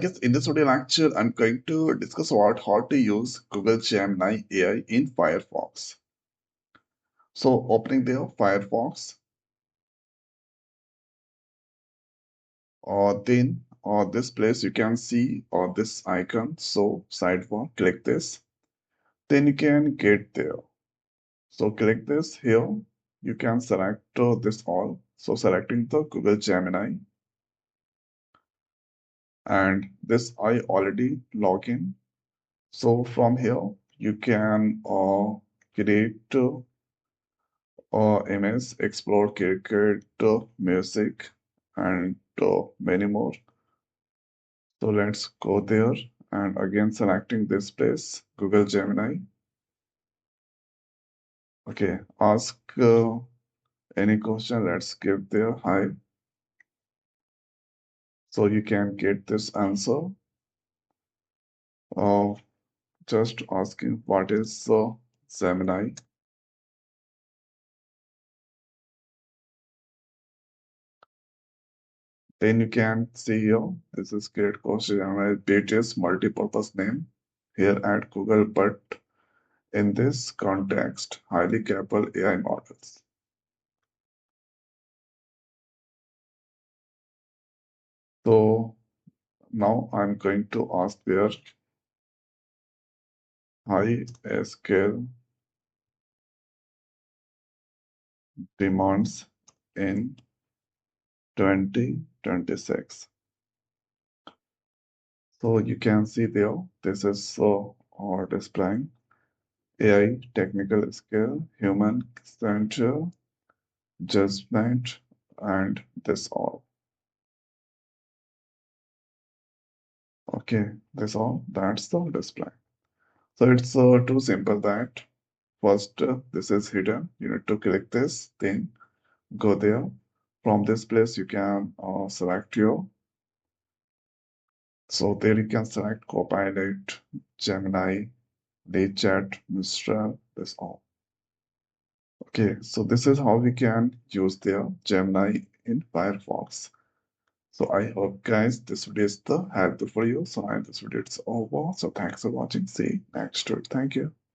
Guess in this video lecture, I'm going to discuss about how to use Google Gemini AI in Firefox. So opening the Firefox, or then or this place you can see or this icon. So sidebar, click this. Then you can get there. So click this here. You can select this all. So selecting the Google Gemini, and this I already log in. So from here you can create image, explore cricket, music, and many more. So let's go there, and again selecting this place, Google Gemini. Okay, ask any question. Let's give there hi. So you can get this answer. Uh, just asking what is Gemini. Then you can see here, this is create question Gemini pages multi-purpose name here at Google, but in this context, highly capable AI models. So now I'm going to ask their high scale demands in 2026. So you can see there, this is our displaying AI technical skill, human center, judgment, and this all. Okay, this all, that's the display. So it's too simple that first this is hidden. You need to click this, then go there. From this place, you can select your. So there you can select Copilot, Gemini, Chat, Mistral, this all. Okay, so this is how we can use the Gemini in Firefox. So I hope guys this video is the helpful for you. So and this video is over. So thanks for watching. See you next time. Thank you.